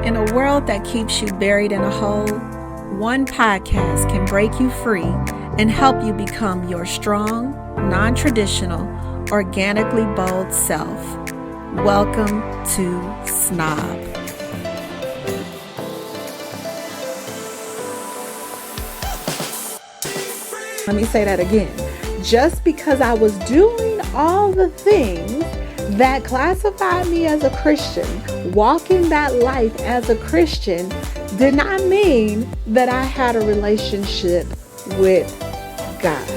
In a world that keeps you buried in a hole, one podcast can break you free and help you become your strong, non-traditional, organically bold self. Welcome to Snob. Let me say that again. Just because I was doing all the things that classified me as a Christian, walking that life as a Christian, did not mean that I had a relationship with God.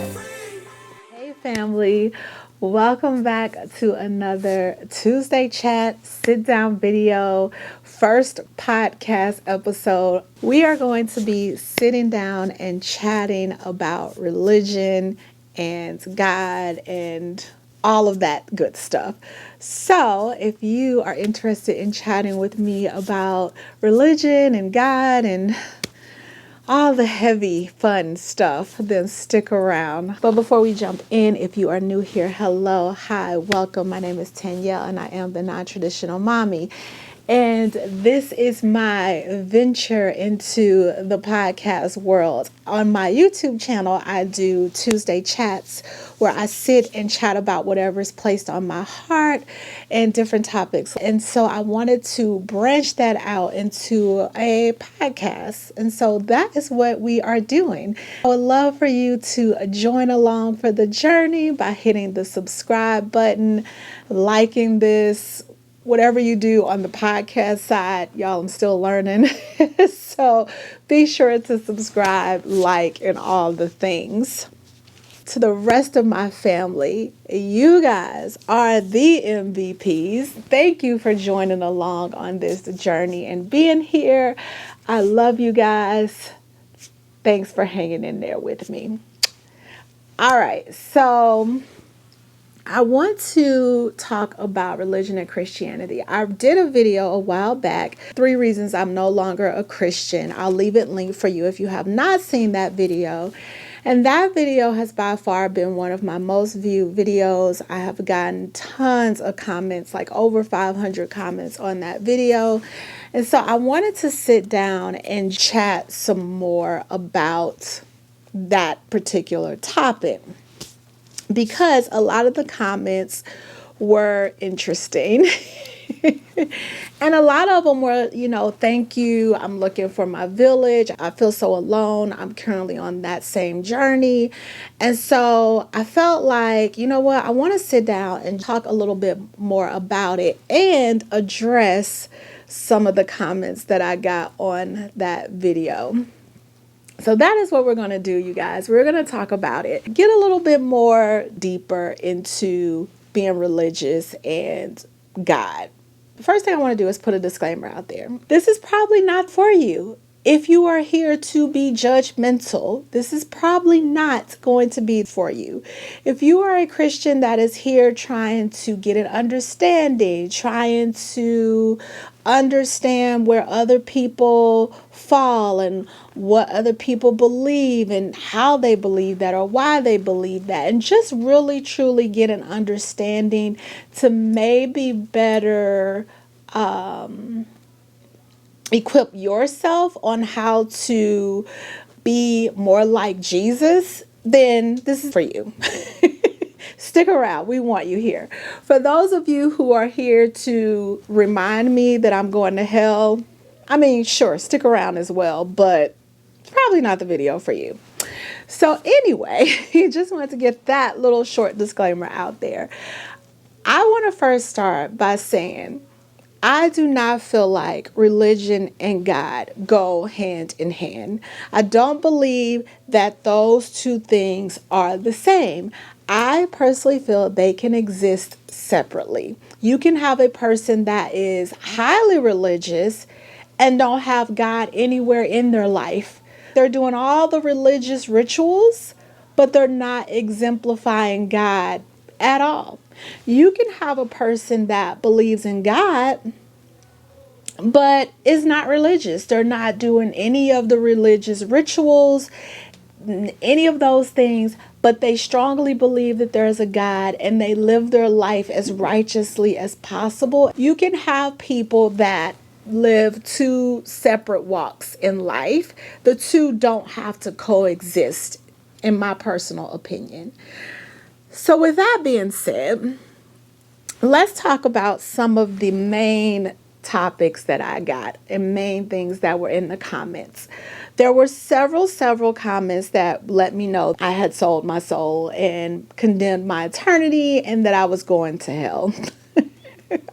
Hey family, welcome back to another Tuesday Chat sit down video, first podcast episode. We are going to be sitting down and chatting about religion and God and all of that good stuff. So if you are interested in chatting with me about religion and God and all the heavy fun stuff, then stick around. But before we jump in, if you are new here, hello, hi, welcome. My name is Tanyelle and I am the non-traditional mommy. And this is my venture into the podcast world. On my YouTube channel, I do Tuesday chats where I sit and chat about whatever is placed on my heart and different topics. And so I wanted to branch that out into a podcast. And so that is what we are doing. I would love for you to join along for the journey by hitting the subscribe button, liking this, whatever you do on the podcast side. Y'all, I'm still learning. So be sure to subscribe, like, and all the things. To the rest of my family, you guys are the MVPs. Thank you for joining along on this journey and being here. I love you guys. Thanks for hanging in there with me. All right, so I want to talk about religion and Christianity. I did a video a while back, 3 reasons I'm no longer a Christian. I'll leave it linked for you if you have not seen that video. And that video has by far been one of my most viewed videos. I have gotten tons of comments, like over 500 comments on that video. And so I wanted to sit down and chat some more about that particular topic, because a lot of the comments were interesting. And a lot of them were, thank you. I'm looking for my village. I feel so alone. I'm currently on that same journey. And so I felt like, you know what? I want to sit down and talk a little bit more about it and address some of the comments that I got on that video. So that is what we're going to do, you guys. We're going to talk about it, get a little bit more deeper into being religious and God. The first thing I want to do is put a disclaimer out there. This is probably not for you. If you are here to be judgmental, this is probably not going to be for you. If you are a Christian that is here trying to get an understanding, trying to understand where other people fall and what other people believe and how they believe that or why they believe that, and just really truly get an understanding to maybe better equip yourself on how to be more like Jesus, then this is for you. Stick around. We want you here. For those of you who are here to remind me that I'm going to hell, I mean, sure, stick around as well, but it's probably not the video for you. So anyway, just wanted to get that little short disclaimer out there. I want to first start by saying I do not feel like religion and God go hand in hand. I don't believe that those two things are the same. I personally feel they can exist separately. You can have a person that is highly religious and don't have God anywhere in their life. They're doing all the religious rituals, but they're not exemplifying God at all. You can have a person that believes in God, but is not religious. They're not doing any of the religious rituals, any of those things, but they strongly believe that there is a God and they live their life as righteously as possible. You can have people that live two separate walks in life. The two don't have to coexist, in my personal opinion. So, with that being said, let's talk about some of the main topics that I got and main things that were in the comments. There were several comments that let me know I had sold my soul and condemned my eternity and that I was going to hell.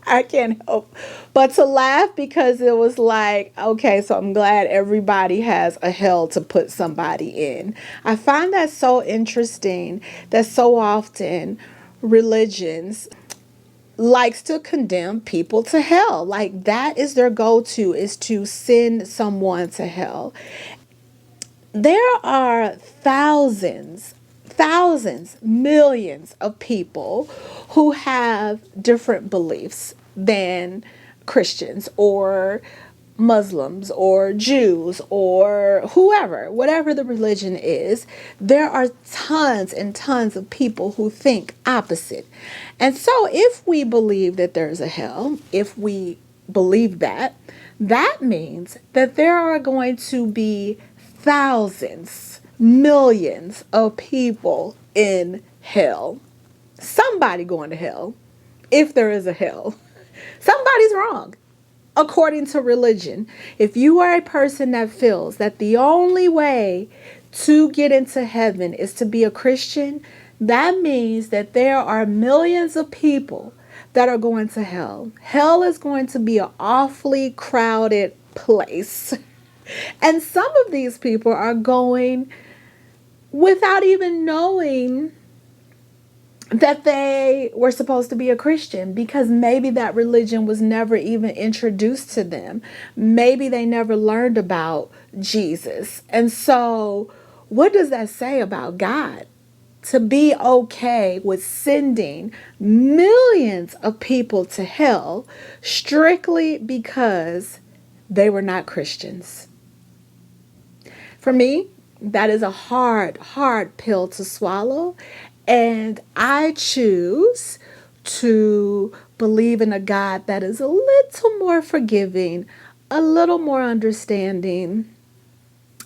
I can't help but to laugh because it was like, okay, so I'm glad everybody has a hell to put somebody in. I find that so interesting that so often religions likes to condemn people to hell. Like that is their go-to, is to send someone to hell. There are thousands, millions of people who have different beliefs than Christians or Muslims or Jews or whoever, whatever the religion is. There are tons and tons of people who think opposite. And so if we believe that there's a hell, if we believe that, that means that there are going to be thousands, millions of people in hell. Somebody going to hell, if there is a hell. Somebody's wrong. According to religion, if you are a person that feels that the only way to get into heaven is to be a Christian, that means that there are millions of people that are going to hell. Hell is going to be an awfully crowded place. And some of these people are going without even knowing that they were supposed to be a Christian, because maybe that religion was never even introduced to them. Maybe they never learned about Jesus. And so, what does that say about God? To be okay with sending millions of people to hell strictly because they were not Christians. For me, that is a hard pill to swallow. And I choose to believe in a God that is a little more forgiving, a little more understanding,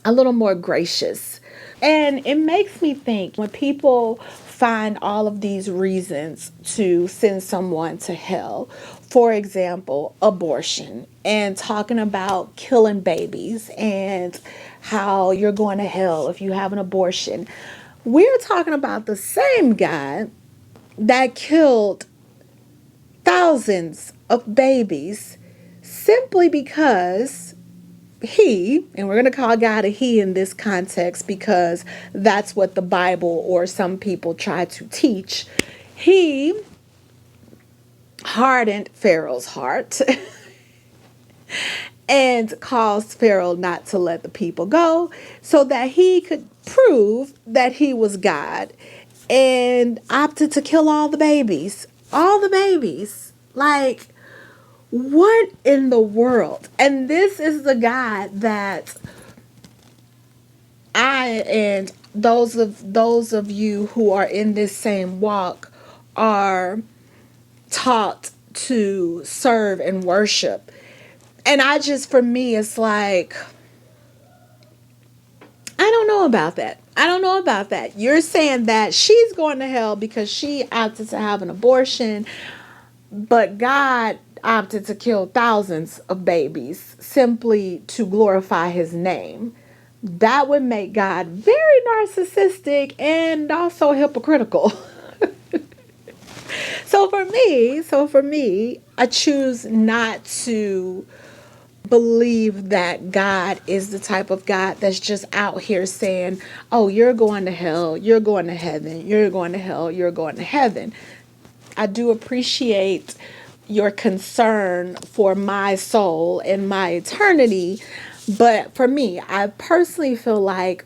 a little more gracious. And it makes me think when people find all of these reasons to send someone to hell, for example, abortion, and talking about killing babies and how you're going to hell if you have an abortion. We're talking about the same guy that killed thousands of babies simply because and we're going to call God a he in this context because that's what the Bible or some people try to teach. He hardened Pharaoh's heart and caused Pharaoh not to let the people go so that he could prove that he was God, and opted to kill all the babies. All the babies. Like, what in the world? And this is the God that I and those of you who are in this same walk are taught to serve and worship. And for me, it's like, I don't know about that. I don't know about that. You're saying that she's going to hell because she opted to have an abortion, but God opted to kill thousands of babies simply to glorify his name. That would make God very narcissistic and also hypocritical. So for me, I choose not to believe that God is the type of God that's just out here saying, oh, you're going to hell, you're going to heaven, you're going to hell, you're going to heaven. I do appreciate your concern for my soul and my eternity. But for me, I personally feel like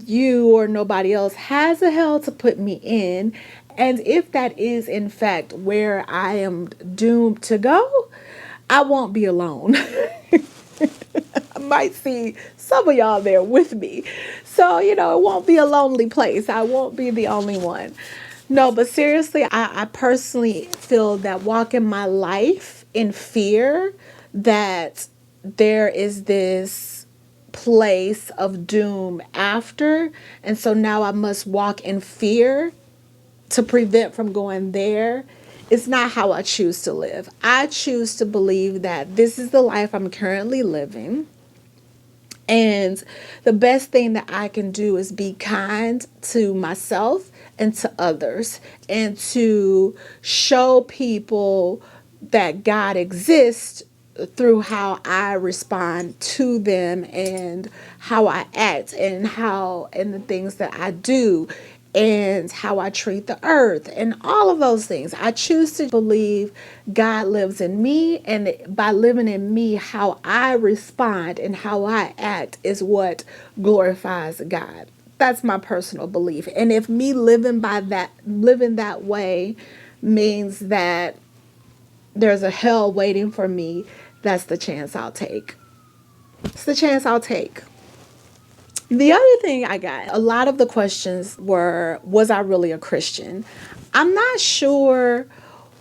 you or nobody else has a hell to put me in. And if that is in fact where I am doomed to go, I won't be alone. I might see some of y'all there with me. So, it won't be a lonely place. I won't be the only one. No, but seriously, I personally feel that walking my life in fear that there is this place of doom after. And so now I must walk in fear to prevent from going there. It's not how I choose to live. I choose to believe that this is the life I'm currently living. And the best thing that I can do is be kind to myself and to others, and to show people that God exists through how I respond to them, and how I act, and the things that I do, and how I treat the earth, and all of those things. I choose to believe God lives in me, and by living in me, how I respond and how I act is what glorifies God. That's my personal belief. And if me living that way means that there's a hell waiting for me, that's the chance I'll take. It's the chance I'll take. The other thing I got, a lot of the questions were, was I really a Christian? I'm not sure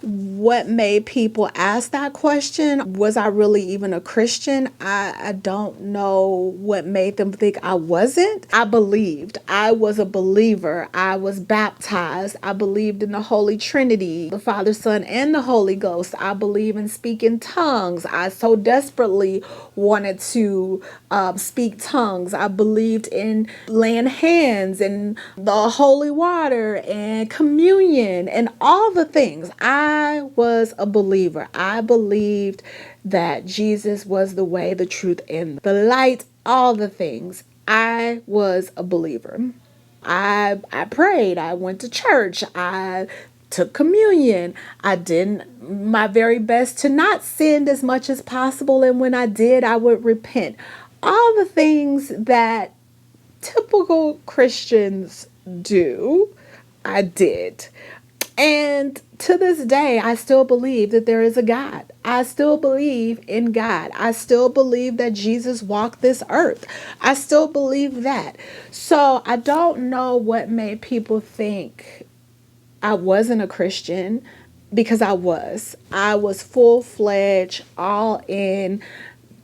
what made people ask that question. Was I really even a Christian? I don't know what made them think I wasn't. I believed. I was a believer. I was baptized. I believed in the Holy Trinity, the Father, Son, and the Holy Ghost. I believe in speaking tongues. I so desperately wanted to speak tongues. I believed in laying hands and the holy water and communion and all the things. I was a believer. I believed that Jesus was the way, the truth, and the light, all the things. I was a believer. I prayed. I went to church. I took communion. I did my very best to not sin as much as possible. And when I did, I would repent. All the things that typical Christians do, I did. And to this day, I still believe that there is a God. I still believe in God. I still believe that Jesus walked this earth. I still believe that. So I don't know what made people think I wasn't a Christian, because I was. I was full-fledged, all in,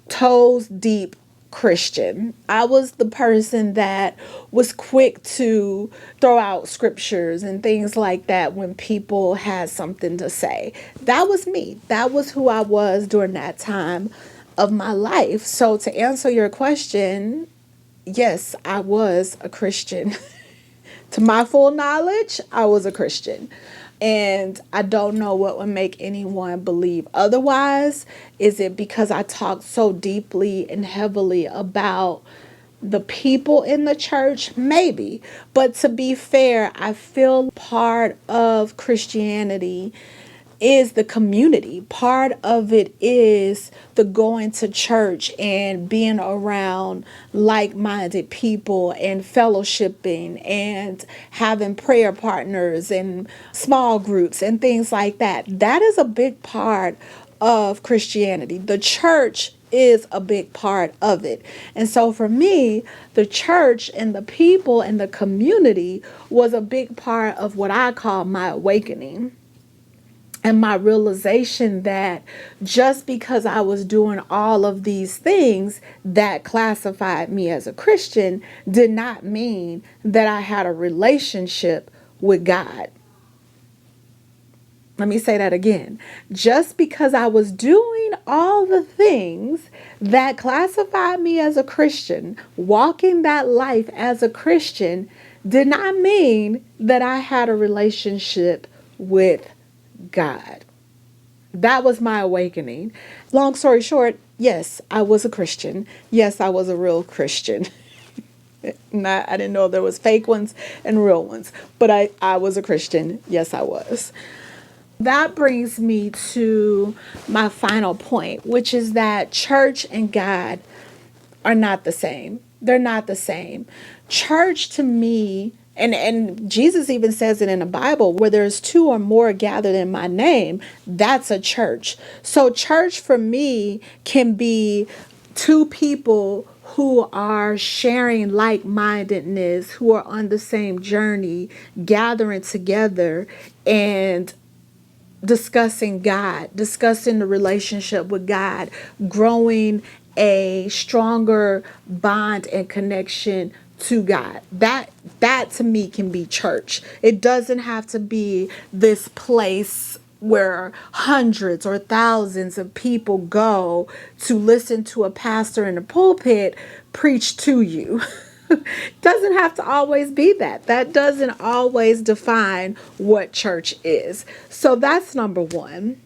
toes deep Christian. I was the person that was quick to throw out scriptures and things like that when people had something to say. That was me. That was who I was during that time of my life. So to answer your question, yes, I was a Christian. To my full knowledge, I was a Christian. And I don't know what would make anyone believe otherwise. Is it because I talked so deeply and heavily about the people in the church? Maybe. But to be fair, I feel part of Christianity is the community. Part of it is the going to church and being around like-minded people and fellowshipping and having prayer partners and small groups and things like that. That is a big part of Christianity. The church is a big part of it. And so for me, the church and the people and the community was a big part of what I call my awakening. And my realization that just because I was doing all of these things that classified me as a Christian did not mean that I had a relationship with God. Let me say that again. Just because I was doing all the things that classified me as a Christian, walking that life as a Christian, did not mean that I had a relationship with God. That was my awakening. Long story short, yes, I was a Christian. Yes, I was a real Christian. I didn't know there was fake ones and real ones, but I was a Christian. Yes, I was. That brings me to my final point, which is that church and God are not the same. They're not the same. Church to me, and Jesus even says it in the Bible, where there's two or more gathered in my name, that's a church. So church for me can be two people who are sharing like-mindedness, who are on the same journey, gathering together and discussing God, discussing the relationship with God, growing a stronger bond and connection to God. That to me can be church. It doesn't have to be this place where hundreds or thousands of people go to listen to a pastor in the pulpit preach to you. Doesn't have to always be that. That doesn't always define what church is. So that's number one.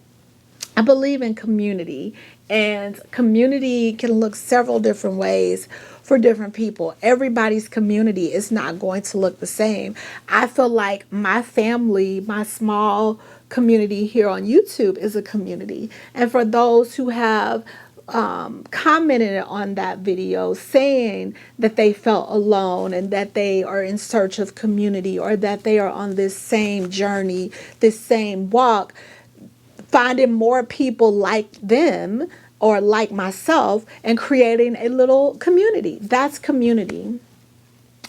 I believe in community, and community can look several different ways for different people. Everybody's community is not going to look the same. I feel like my family, my small community here on YouTube is a community. And for those who have commented on that video saying that they felt alone and that they are in search of community, or that they are on this same journey, this same walk, finding more people like them or like myself and creating a little community. That's community.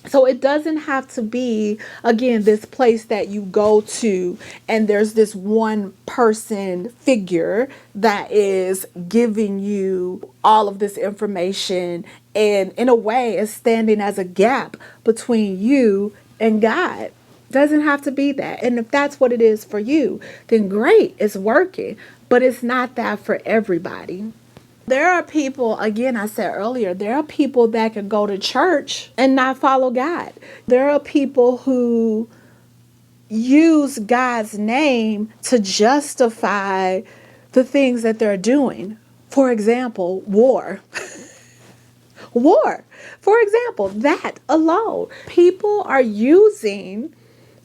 So it doesn't have to be, again, this place that you go to and there's this one person figure that is giving you all of this information and in a way is standing as a gap between you and God. Doesn't have to be that. And if that's what it is for you, then great, it's working. But it's not that for everybody. There are people, again, I said earlier, there are people that can go to church and not follow God. There are people who use God's name to justify the things that they're doing. For example, war. War. For example, that alone. People are using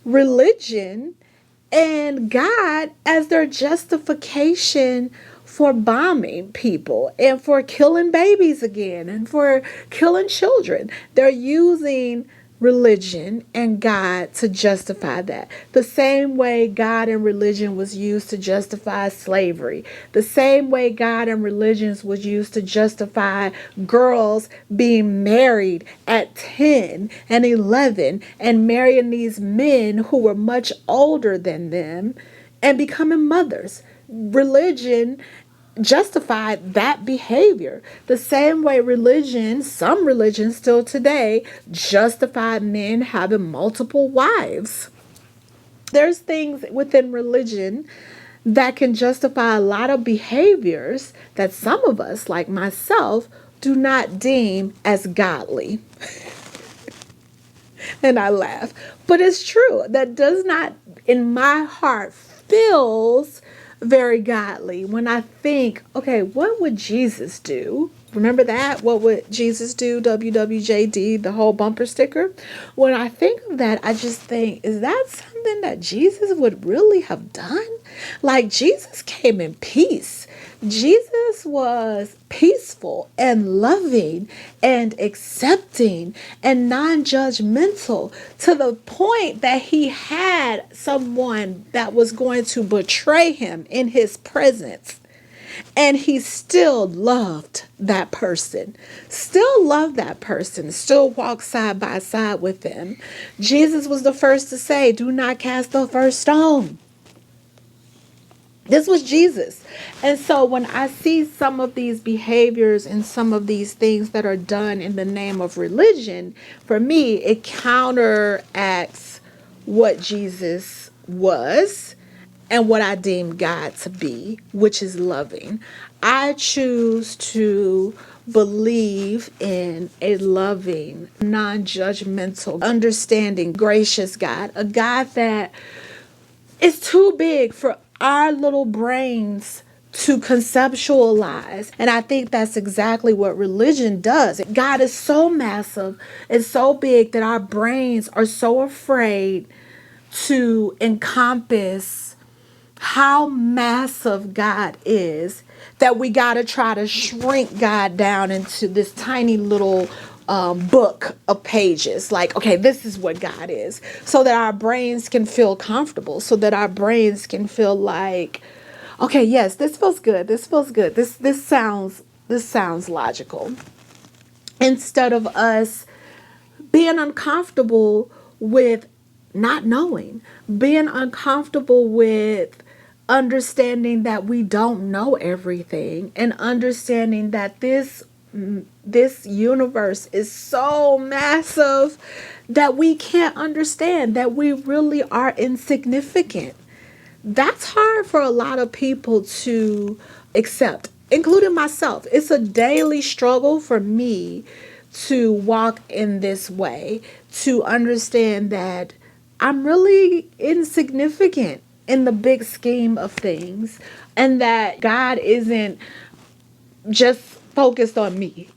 religion and God as their justification for bombing people and for killing babies again and for killing children. They're using religion and God to justify that. The same way God and religion was used to justify slavery. The same way God and religions was used to justify girls being married at 10 and 11 and marrying these men who were much older than them and becoming mothers. Religion justified that behavior. The same way religion, some religions still today, justify men having multiple wives. There's things within religion that can justify a lot of behaviors that some of us, like myself, do not deem as godly. And I laugh. But it's true. That does not, in my heart, feels very godly when I think, okay, what would Jesus do? Remember that? What would Jesus do? WWJD, the whole bumper sticker. When I think of that, I just think, is that something that Jesus would really have done? Like, Jesus came in peace. Jesus was peaceful and loving and accepting and non-judgmental to the point that he had someone that was going to betray him in his presence. And he still loved that person, still walked side by side with them. Jesus was the first to say, do not cast the first stone. This was Jesus. And so when I see some of these behaviors and some of these things that are done in the name of religion, for me, it counteracts what Jesus was and what I deem God to be, which is loving. I choose to believe in a loving, non-judgmental, understanding, gracious God, a God that is too big for our little brains to conceptualize. And I think that's exactly what religion does. God is so massive and so big that our brains are so afraid to encompass how massive God is that we got to try to shrink God down into this tiny little book of pages. Like, okay, this is what God is, so that our brains can feel comfortable, so that our brains can feel like, okay, yes, this feels good. This feels good. This sounds logical. Instead of us being uncomfortable with not knowing, being uncomfortable with understanding that we don't know everything, and understanding that this this universe is so massive that we can't understand that we really are insignificant. That's hard for a lot of people to accept, including myself. It's a daily struggle for me to walk in this way, to understand that I'm really insignificant in the big scheme of things, and that God isn't just focused on me.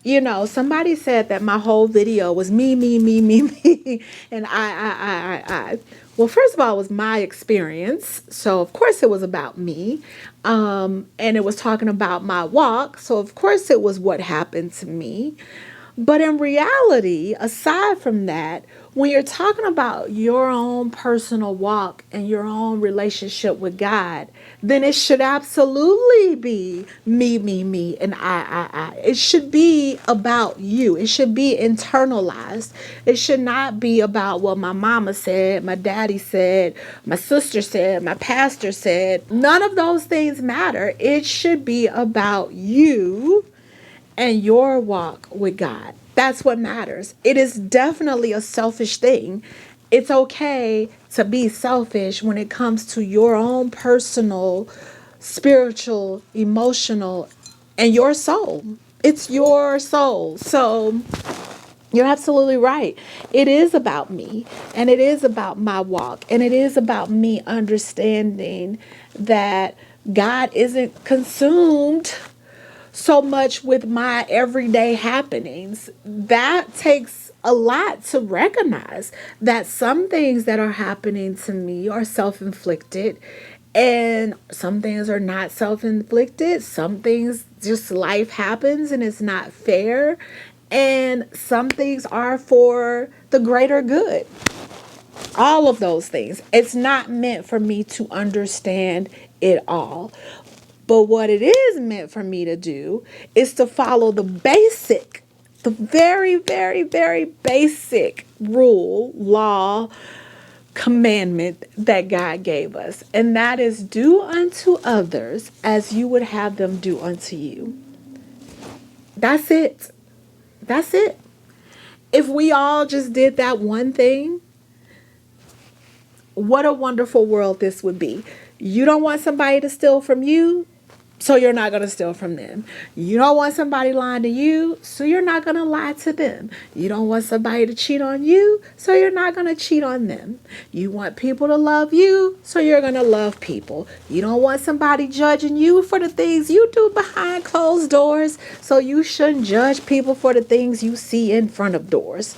Somebody said that my whole video was me, me, me, me, me, and I. Well, first of all, it was my experience. So, of course, it was about me. And it was talking about my walk. So, of course, it was what happened to me. But in reality, aside from that, when you're talking about your own personal walk and your own relationship with God, then it should absolutely be me, me, me, and I. It should be about you. It should be internalized. It should not be about what my mama said, my daddy said, my sister said, my pastor said. None of those things matter. It should be about you and your walk with God. That's what matters. It is definitely a selfish thing. It's okay to be selfish when it comes to your own personal, spiritual, emotional, and your soul. It's your soul. So you're absolutely right. It is about me, and it is about my walk, and it is about me understanding that God isn't consumed so much with my everyday happenings. That takes a lot to recognize that some things that are happening to me are self-inflicted, and some things are not self-inflicted. Some things just life happens and it's not fair, and some things are for the greater good. All of those things. It's not meant for me to understand it all. But what it is meant for me to do is to follow the very, very, very basic rule, law, commandment that God gave us. And that is, do unto others as you would have them do unto you. That's it. That's it. If we all just did that one thing, what a wonderful world this would be. You don't want somebody to steal from you, so you're not going to steal from them. You don't want somebody lying to you, so you're not going to lie to them. You don't want somebody to cheat on you, so you're not going to cheat on them. You want people to love you, so you're going to love people. You don't want somebody judging you for the things you do behind closed doors, so you shouldn't judge people for the things you see in front of doors.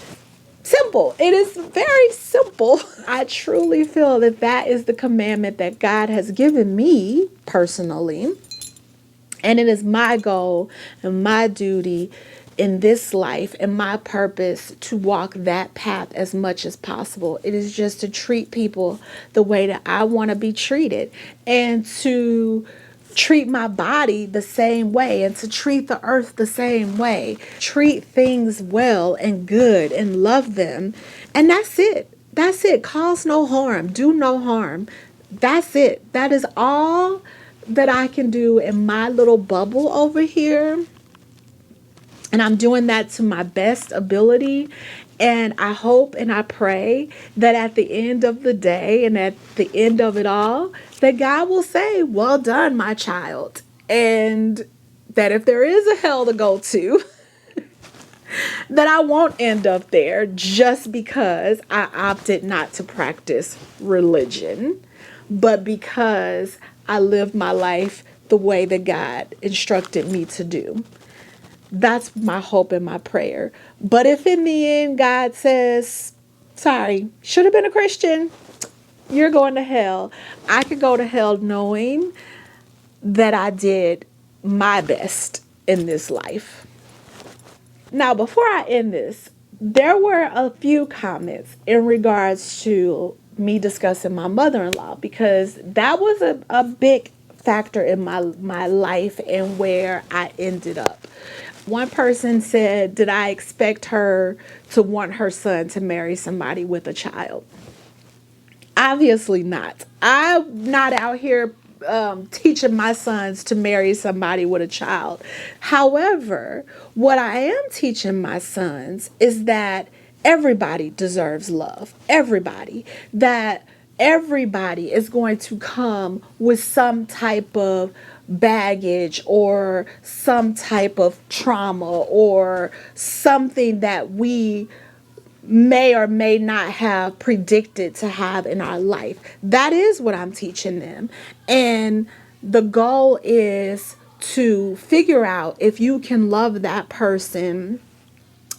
Simple. It is very simple. I truly feel that that is the commandment that God has given me personally. And it is my goal and my duty in this life and my purpose to walk that path as much as possible. It is just to treat people the way that I want to be treated, and to treat my body the same way, and to treat the earth the same way. Treat things well and good and love them. And that's it. That's it. Cause no harm. Do no harm. That's it. That is all that I can do in my little bubble over here. And I'm doing that to my best ability. And I hope and I pray that at the end of the day and at the end of it all, that God will say, well done, my child. And that if there is a hell to go to, that I won't end up there just because I opted not to practice religion, but because I lived my life the way that God instructed me to do. That's my hope and my prayer. But if in the end God says, sorry, should have been a Christian, you're going to hell, I could go to hell knowing that I did my best in this life. Now, before I end this, there were a few comments in regards to me discussing my mother-in-law, because that was a big factor in my life and where I ended up. One person said, did I expect her to want her son to marry somebody with a child? Obviously not. I'm not out here teaching my sons to marry somebody with a child. However, what I am teaching my sons is that everybody deserves love. Everybody. That everybody is going to come with some type of baggage or some type of trauma or something that we may or may not have predicted to have in our life. That is what I'm teaching them. And the goal is to figure out if you can love that person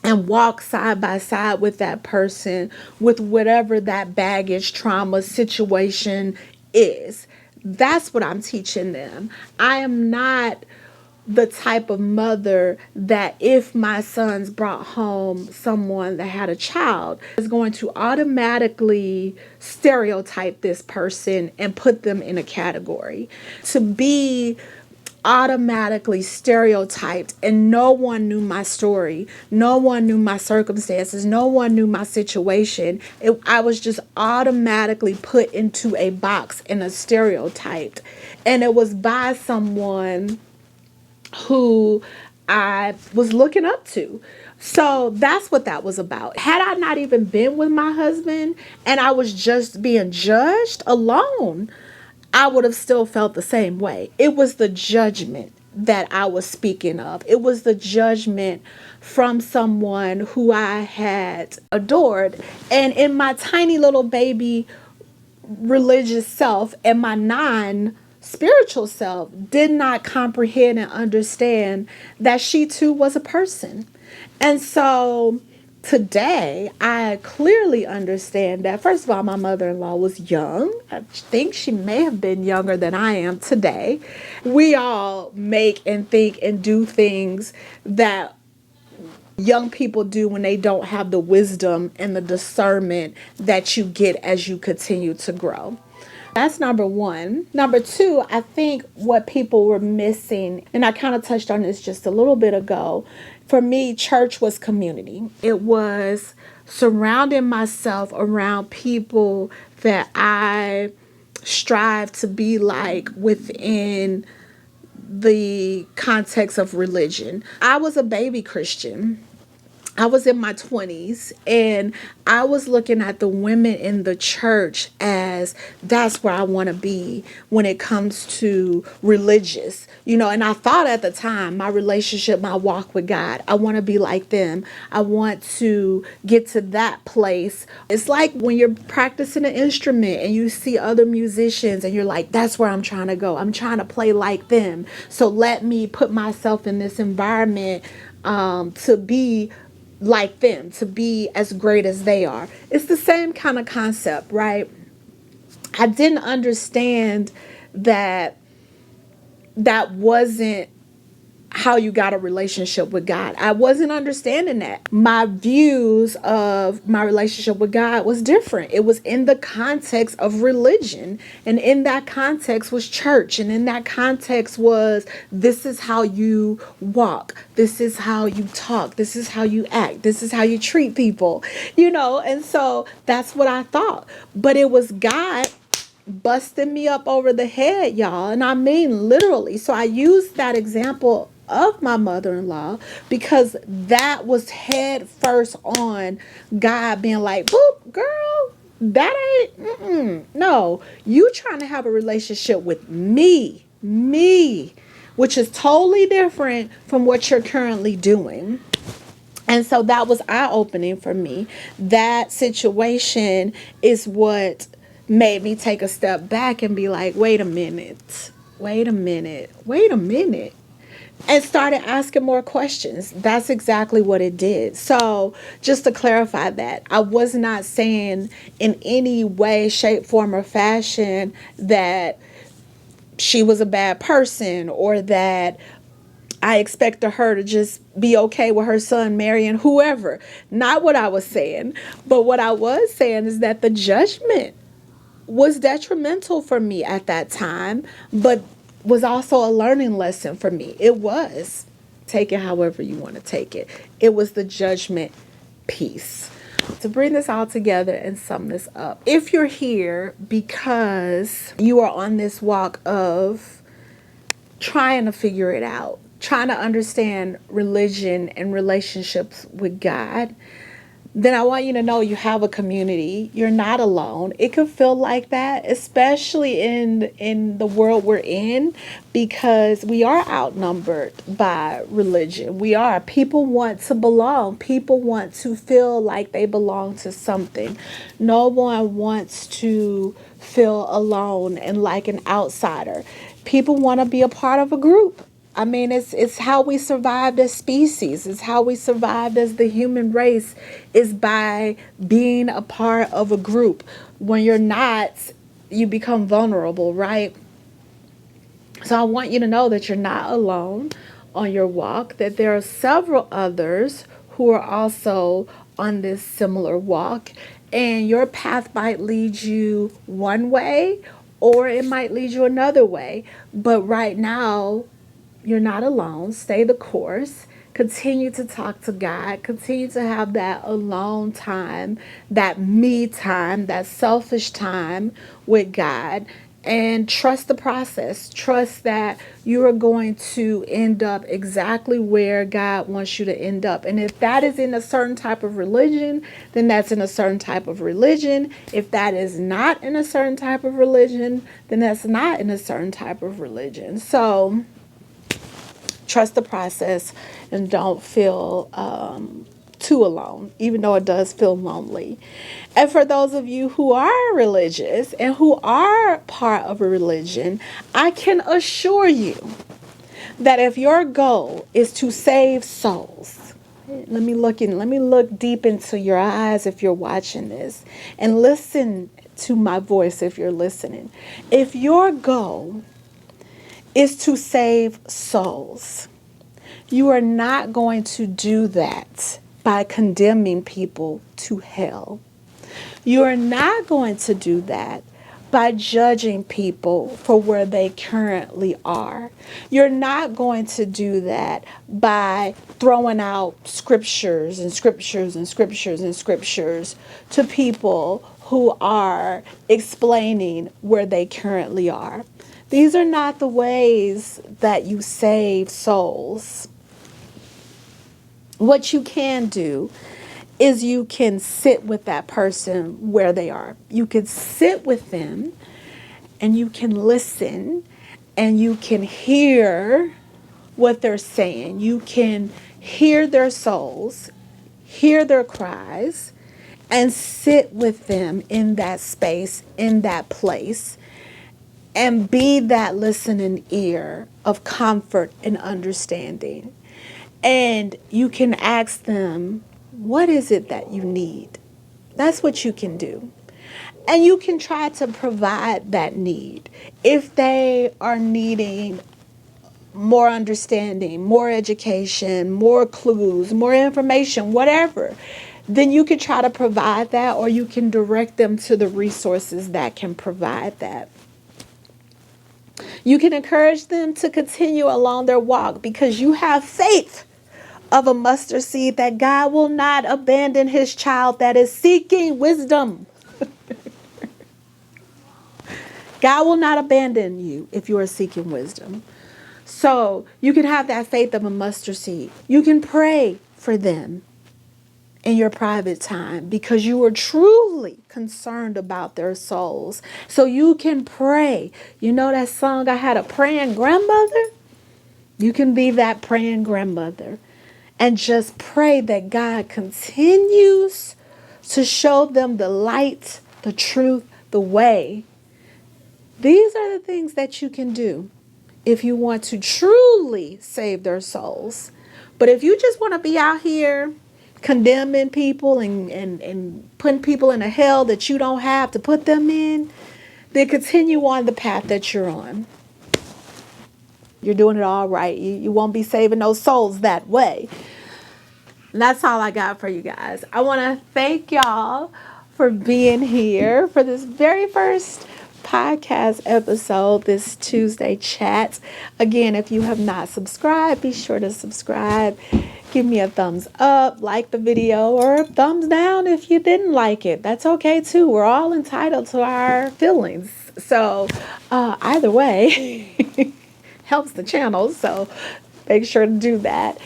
and walk side by side with that person with whatever that baggage, trauma, situation is. That's what I'm teaching them. I am not the type of mother that if my sons brought home someone that had a child is going to automatically stereotype this person and put them in a category. To be automatically stereotyped and no one knew my story, no one knew my circumstances, no one knew my situation. I was just automatically put into a box and a stereotyped, and it was by someone who I was looking up to. So that's what that was about. Had I not even been with my husband and I was just being judged alone, I would have still felt the same way. It was the judgment that I was speaking of. It was the judgment from someone who I had adored. And in my tiny little baby religious self and my non-spiritual self did not comprehend and understand that she too was a person. And so today I clearly understand that, first of all, my mother-in-law was young. I think she may have been younger than I am today. We all make and think and do things that young people do when they don't have the wisdom and the discernment that you get as you continue to grow. That's number one. Number two, I think what people were missing, and I kind of touched on this just a little bit ago, for me, church was community. It was surrounding myself around people that I strive to be like within the context of religion. I was a baby Christian. I was in my 20s and I was looking at the women in the church as that's where I want to be when it comes to religious, and I thought at the time my relationship, my walk with God, I want to be like them. I want to get to that place. It's like when you're practicing an instrument and you see other musicians and you're like, that's where I'm trying to go. I'm trying to play like them. So let me put myself in this environment to be like them, to be as great as they are. It's the same kind of concept, right? I didn't understand that that wasn't how you got a relationship with God. I wasn't understanding that. My views of my relationship with God was different. It was in the context of religion, and in that context was church, and in that context was, this is how you walk, this is how you talk, this is how you act, this is how you treat people, and so that's what I thought. But it was God busting me up over the head, y'all. And I mean literally. So I used that example of my mother-in-law because that was head first on God being like, boop, girl, that ain't, no, you trying to have a relationship with me, which is totally different from what you're currently doing. And so that was eye-opening for me. That situation is what made me take a step back and be like, wait a minute, and started asking more questions. That's exactly what it did. So just to clarify that, I was not saying in any way, shape, form, or fashion that she was a bad person or that I expected her to just be okay with her son marrying whoever. Not what I was saying. But what I was saying is that the judgment was detrimental for me at that time, but was also a learning lesson for me. It was. Take it however you want to take it. It was the judgment piece. To bring this all together and sum this up, if you're here because you are on this walk of trying to figure it out, trying to understand religion and relationships with God, then I want you to know you have a community. You're not alone. It could feel like that, especially in the world we're in, because we are outnumbered by religion. We are. People want to belong. People want to feel like they belong to something. No one wants to feel alone and like an outsider. People want to be a part of a group. I mean, it's how we survived as species. It's how we survived as the human race, is by being a part of a group. When you're not, you become vulnerable, right? So I want you to know that you're not alone on your walk, that there are several others who are also on this similar walk, and your path might lead you one way or it might lead you another way. But right now, you're not alone. Stay the course. Continue to talk to God. Continue to have that alone time, that me time, that selfish time with God. And trust the process. Trust that you are going to end up exactly where God wants you to end up. And if that is in a certain type of religion, then that's in a certain type of religion. If that is not in a certain type of religion, then that's not in a certain type of religion. So trust the process and don't feel too alone, even though it does feel lonely. And for those of you who are religious and who are part of a religion, I can assure you that if your goal is to save souls, let me look deep into your eyes if you're watching this, and listen to my voice if you're listening. If your goal is to save souls, you are not going to do that by condemning people to hell. You are not going to do that by judging people for where they currently are. You're not going to do that by throwing out scriptures and scriptures and scriptures and scriptures to people who are explaining where they currently are. These are not the ways that you save souls. What you can do is you can sit with that person where they are. You can sit with them and you can listen and you can hear what they're saying. You can hear their souls, hear their cries, and sit with them in that space, in that place, and be that listening ear of comfort and understanding. And you can ask them, what is it that you need? That's what you can do. And you can try to provide that need. If they are needing more understanding, more education, more clues, more information, whatever, then you can try to provide that, or you can direct them to the resources that can provide that. You can encourage them to continue along their walk because you have faith of a mustard seed that God will not abandon his child that is seeking wisdom. God will not abandon you if you are seeking wisdom. So you can have that faith of a mustard seed. You can pray for them in your private time because you are truly concerned about their souls. So you can pray. You know that song, I Had a Praying Grandmother? You can be that praying grandmother and just pray that God continues to show them the light, the truth, the way. These are the things that you can do if you want to truly save their souls. But if you just want to be out here condemning people and putting people in a hell that you don't have to put them in, then continue on the path that you're on. You're doing it all right. You won't be saving those souls that way. And that's all I got for you guys. I want to thank y'all for being here for this very first podcast episode, this Tuesday chat. Again, if you have not subscribed, be sure to subscribe. Give me a thumbs up, like the video, or a thumbs down if you didn't like it. That's okay too. We're all entitled to our feelings. So either way helps the channel. So make sure to do that.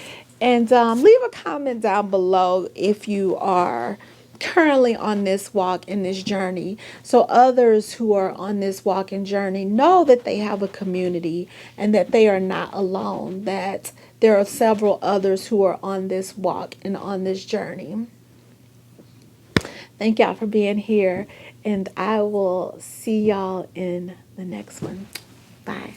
And leave a comment down below if you are currently on this walk in this journey, so others who are on this walk and journey know that they have a community and that they are not alone, that there are several others who are on this walk and on this journey. Thank y'all for being here, and I will see y'all in the next one. Bye.